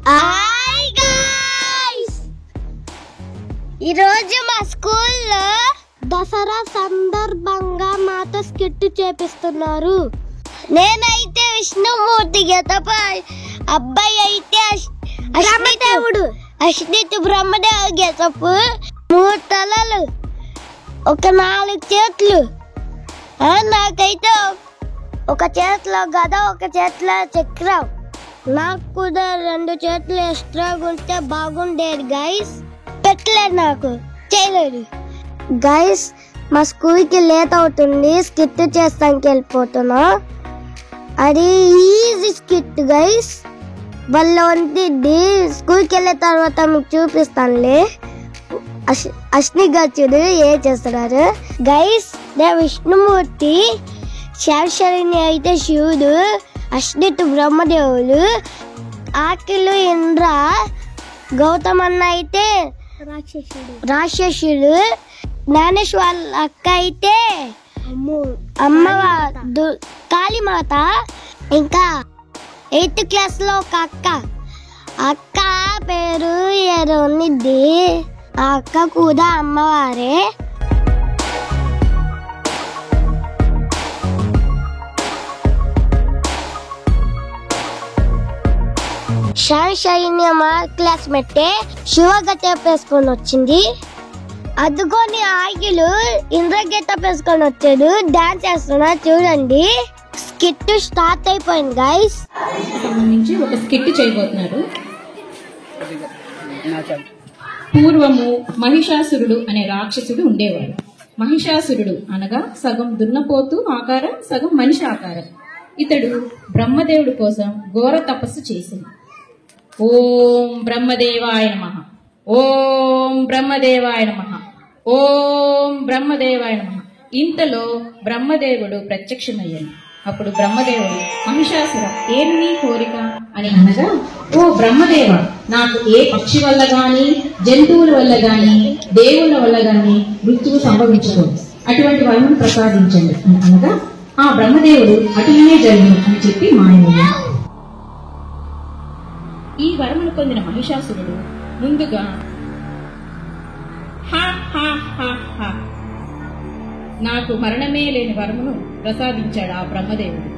Hi guys, ఈరోజు మా స్కూల్లో దసరా సందర్భంగా మాతో స్కిట్ చేపిస్తున్నారు. నేనైతే విష్ణుమూర్తి గెటప్, అబ్బాయి అయితే అశ్నిత్ బ్రహ్మదేవుడు గెటప్. 3 తలలు, ఒక 4 చేతులు. నాకైతే ఒక చేతిలో గద, ఒక చేతిలో చక్రం. నాకు కూడా 2 చేతులు ఎక్స్ట్రాగా ఉంటే బాగుండేది గైస్. పెట్టలేదు, నాకు చేయలేదు గైస్. మా స్కూల్కి లేట్ అవుతుంది, స్కిట్ చేస్తానికి వెళ్ళిపోతున్నా. అది ఈజీ స్కిట్ గైస్, వాళ్ళు ఉంటుంది. స్కూల్కి వెళ్ళిన తర్వాత మీకు చూపిస్తానులే. అశ్ని గచ్చుడు ఏం చేస్తున్నారు గైస్. నేను విష్ణుమూర్తి, శాంశరిని అయితే శివుడు, అశ్నిత్ బ్రహ్మదేవుడు, ఆకిలు ఇంద్ర, గౌతమన్న అయితే రాక్షసుడు, జ్ఞానేష్ వాళ్ళ అక్క అయితే అమ్మ కాళీమాత. ఇంకా 8th క్లాస్ లో ఒక అక్క పేరు ఏదో ఉన్నిద్ది. ఆ అక్క కూడా అమ్మవారే. షైన్య మా క్లాస్మేటే శివ గెటప్ వేసుకొని వచ్చింది. అదుకొని ఆగిలు ఇంద్ర గెటప్ వేసుకొని వచ్చాడు, డాన్స్ చేస్తున్నా చూడండి. స్కిట్ స్టార్ట్ అయిపోయింది గైస్. సంబంధించి ఒక స్కిట్ చేయబోతున్నారు. పూర్వము మహిషాసురుడు అనే రాక్షసుడు ఉండేవాడు. మహిషాసురుడు అనగా సగం దున్నపోతు ఆకారం, సగం మనిషి ఆకారం. ఇతడు బ్రహ్మదేవుడి కోసం ఘోర తపస్సు చేసింది. ఓం బ్రహ్మదేవాయ నమః, ఓం బ్రహ్మదేవాయ నమః, ఓం బ్రహ్మదేవాయ నమః. ఇంతలో బ్రహ్మదేవుడు ప్రత్యక్షమయ్యాడు. అప్పుడు బ్రహ్మదేవుడు మహిషాసుర ఏమి కోరిక అని అనగా, ఓ బ్రహ్మదేవ, నాకు ఏ పక్షి వల్ల గాని, జంతువుల వల్ల గాని, దేవుళ్ళ వల్ల గాని మృత్యువు సంభవించకూడదు, అటువంటి వరమును ప్రసాదించండి అని అనగా, ఆ బ్రహ్మదేవుడు అటునే జరిగింది అని చెప్పి మాయమయ్యాడు. ఈ వరమును పొందిన మహిషాసురుడు ముందుగా నాకు మరణమే లేని వరమును ప్రసాదించాడు ఆ బ్రహ్మదేవుడు.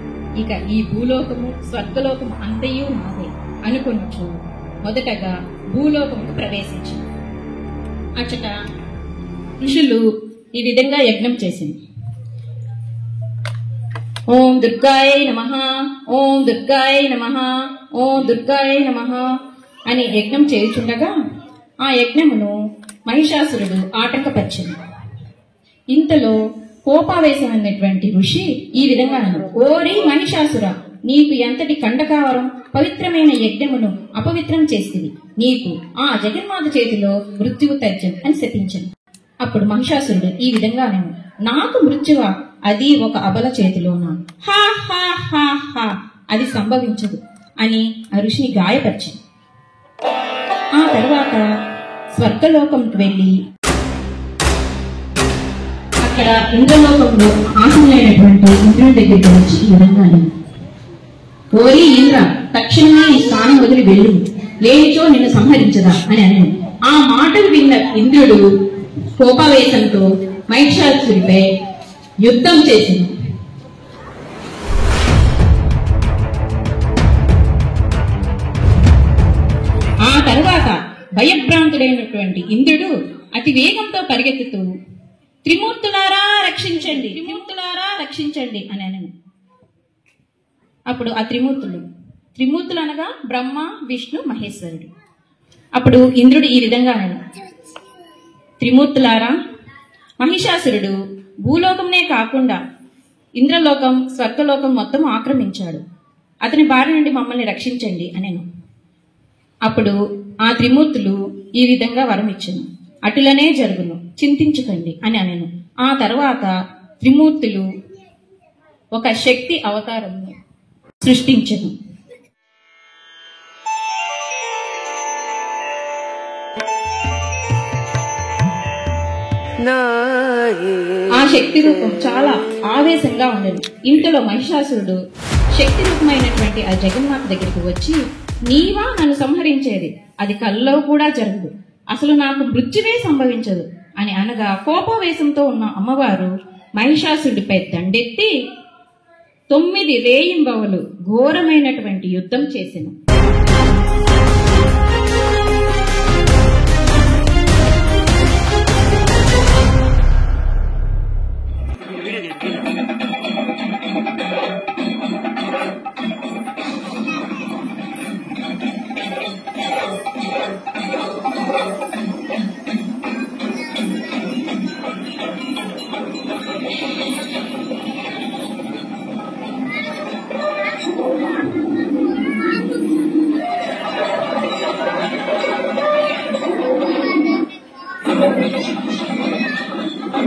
ఇక ఈ భూలోకము స్వర్గలోకము అంతయు నాదే అనుకున్నట్లు మొదటగా భూలోకముకు ప్రవేశించింది. అచ్చట ఋషులు ఈ విధంగా యజ్ఞం చేసింది. ఓం దుర్గాయై నమః, ఓం దుర్గాయై నమః, ఓం దుర్గాయై నమః అని యజ్ఞం చేయుచుండగా ఆ యజ్ఞమును మహిషాసురుడు ఆటంకపరిచింది. ఇంతలో కోపావేశమైనటువంటి ఋషి ఈ విధంగా అన్నాడు, ఓరి మహిషాసుర, నీకు ఎంతటి కండకావరం పవిత్రమైన యజ్ఞమును అపవిత్రం చేసింది, నీకు ఆ జగన్మాత చేతిలో మృత్యువు తథ్యం అని శపించింది. అప్పుడు మహిషాసురుడు ఈ విధంగా అన్నాడు, నాకు మృత్యువా, అది ఒక అబల చేతిలోనా, హా హా హా హా, అది సంభవించదు అని ఆ ఋషిని గాయపరిచింది. ఆ తర్వాత స్వర్గలోకంకి వెళ్లి అక్కడ ఇంద్రలోకంలో ఆసనులైనటువంటి ఇంద్రుని దగ్గరికి వచ్చి ఈ విధంగా ఓరి ఇంద్ర, తక్షణమే ఈ స్థానం వదిలి వెళ్ళు, లేనిచో నిన్ను సంహరించదా అని అన్నాడు. ఆ మాటలు విన్న ఇంద్రుడు కోపావేశంతో మహిషాసురుడిపై యుద్ధం చేసింది. ఆ తర్వాత భయభ్రాంతుడైనటువంటి ఇంద్రుడు అతి వేగంతో పరిగెత్తుతూ త్రిమూర్తులారా రక్షించండి, త్రిమూర్తులారా రక్షించండి అని అన్నాను. అప్పుడు ఆ త్రిమూర్తులు అనగా బ్రహ్మ, విష్ణు, మహేశ్వరుడు. అప్పుడు ఇంద్రుడు ఈ విధంగా అన్నాడు, త్రిమూర్తులారా, మహిషాసురుడు భూలోకంనే కాకుండా ఇంద్రలోకం, స్వర్గలోకం మొత్తం ఆక్రమించాడు, అతని బారి నుండి మమ్మల్ని రక్షించండి అనేను. అప్పుడు ఆ త్రిమూర్తులు ఈ విధంగా వరం ఇచ్చాను, అటులనే జరుగును, చింతించకండి అని అనేను. ఆ తర్వాత త్రిమూర్తులు ఒక శక్తి అవతారం సృష్టించను. ఆ శక్తి రూపం చాలా ఆవేశంగా ఉండేది. ఇంతలో మహిషాసురుడు శక్తి రూపమైనటువంటి ఆ జగన్మాత దగ్గరికి వచ్చి నీవా నన్ను సంహరించేది? అది కల్లో కూడా జరగదు. అసలు నాకు మృత్యువే సంభవించదు అని అనగా కోపవేశంతో ఉన్న అమ్మవారు మహిషాసురుడిపై దండెత్తి 9 రేయింబవలు ఘోరమైనటువంటి యుద్ధం చేసెను.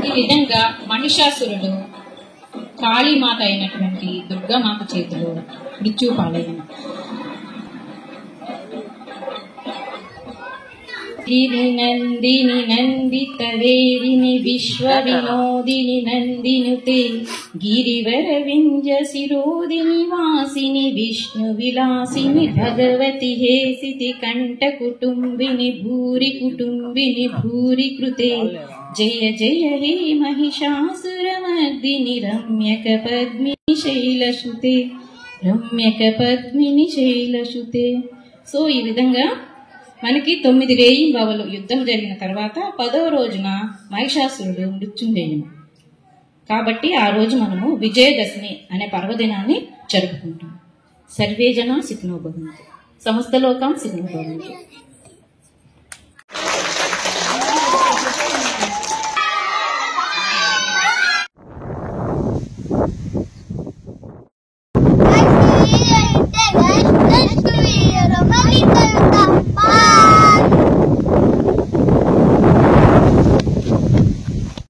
ఈ విధంగా మహిషాసురుడు కాళీమాత అయినటువంటి దుర్గామాత చేతిలో మృత్యు పాలైన. నందిని నందిత వేదిని విశ్వ వినోదిని నందినుతే గిరివర వింజ శిరోదిని వాసిని విష్ణు విలాసిని భగవతి హేసితి కంఠ కుటుంబిని భూరి కుటుంబిని భూరి కృతే జయ జయ హే మహిషాసురమర్దిని రమ్యక పద్మిని శైలశుతే రమ్యక పద్మిని శైలశుతే. సో ఈ విధంగా మనకి 9 రేయింబవలు యుద్ధం జరిగిన తర్వాత 10వ రోజున మహిషాసురుడు మృత్యుంజయుడు. కాబట్టి ఆ రోజు మనము విజయదశమి అనే పర్వదినాన్ని జరుపుకుంటాం. సర్వే జనా సుఖినో భవంతు, సమస్త లోకం సుఖినో భవంతు.